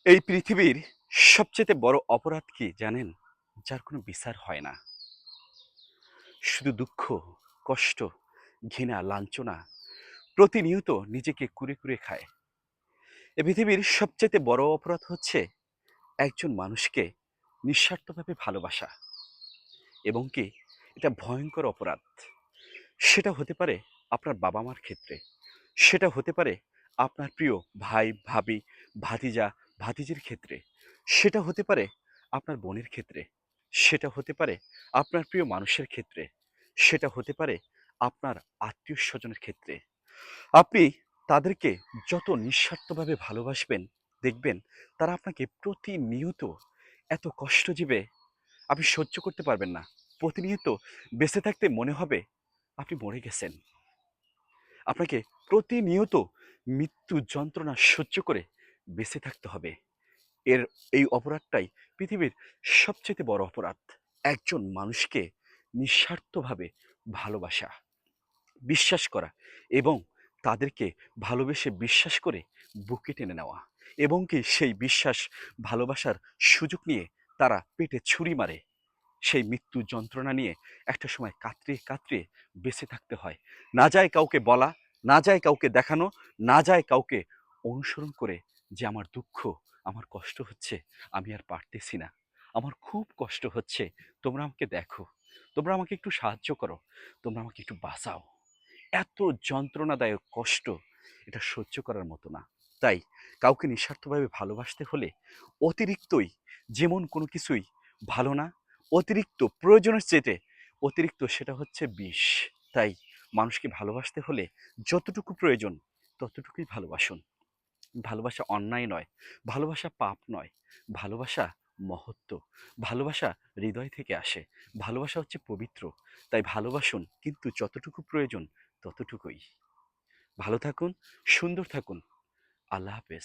এই পৃথিবীর সবচেয়ে বড় অপরাধ কি জানেন? যার কোনো বিচার হয় না। শুধু দুঃখ, কষ্ট, ঘৃণা, লাঞ্ছনা প্রতিনিয়ত নিজেকে কুরে, কুরে খায়। এ পৃথিবীর সবচাইতে বড় অপরাধ হচ্ছে একজন মানুষকে নিঃস্বার্থভাবে ভালোবাসা এবং কি এটা ভয়ংকর অপরাধ। সেটা হতে পারে আপনার বাবা-মার ক্ষেত্রে, সেটা হতে পারে আপনার প্রিয় ভাই, ভাবি, ভাতিজা, ভাতিজির ক্ষেত্রে, সেটা হতে পারে আপনার বোনের ক্ষেত্রে, সেটা হতে পারে আপনার প্রিয় মানুষের ক্ষেত্রে, সেটা হতে পারে আপনার আত্মীয়স্বজনের ক্ষেত্রে। আপনি তাদেরকে যত নিঃস্বার্থভাবে ভালোবাসবেন, দেখবেন তারা আপনাকে প্রতিনিয়ত এত কষ্ট দিবে, আপনি সহ্য করতে পারবেন না। প্রতিনিয়ত বেঁচে থাকতে মনে হবে আপনি মরে গেছেন। আপনাকে প্রতিনিয়ত মৃত্যু যন্ত্রণা সহ্য করে বেঁচে থাকতে হবে। এর এই অপরাধটাই পৃথিবীর সবচেয়ে বড় অপরাধ। একজন মানুষকে নিঃস্বার্থভাবে ভালোবাসা, বিশ্বাস করা এবং তাদেরকে ভালোবেসে বিশ্বাস করে বুকে টেনে নেওয়া এবং কি সেই বিশ্বাস, ভালোবাসার সুযোগ নিয়ে তারা পেটে ছুরি মারে। সেই মৃত্যু যন্ত্রণা নিয়ে একটা সময় কাতরিয়ে, কাতরিয়ে বেঁচে থাকতে হয়। না যায় কাউকে বলা, না যায় কাউকে দেখানো, না যায় কাউকে অনুসরণ করে যে আমার দুঃখ, আমার কষ্ট হচ্ছে, আমি আর পারতেছি না। আমার খুব কষ্ট হচ্ছে। তোমরা আমাকে দেখো। তোমরা আমাকে একটু সাহায্য করো। তোমরা আমাকে একটু বাঁচাও। এত যন্ত্রণাদায়ক কষ্ট এটা সহ্য করার মতো না। তাই কাউকে নিঃস্বার্থভাবে ভালোবাসতে হলে অতিরিক্তই যেমন কোনো কিছুই ভালো না, অতিরিক্ত প্রয়োজনের চেয়ে অতিরিক্ত সেটা হচ্ছে বিষ। তাই মানুষকে ভালোবাসতে হলে যতটুকু প্রয়োজন ততটুকুই ভালোবাসুন। ভালোবাসা অন্যায় নয়, ভালোবাসা পাপ নয়, ভালোবাসা মহত্ব, ভালোবাসা হৃদয় থেকে আসে, ভালোবাসা হচ্ছে পবিত্র। তাই ভালোবাসুন, কিন্তু যতটুকু প্রয়োজন ততটুকুই। ভালো থাকুন, সুন্দর থাকুন। আল্লাহ হাফেজ।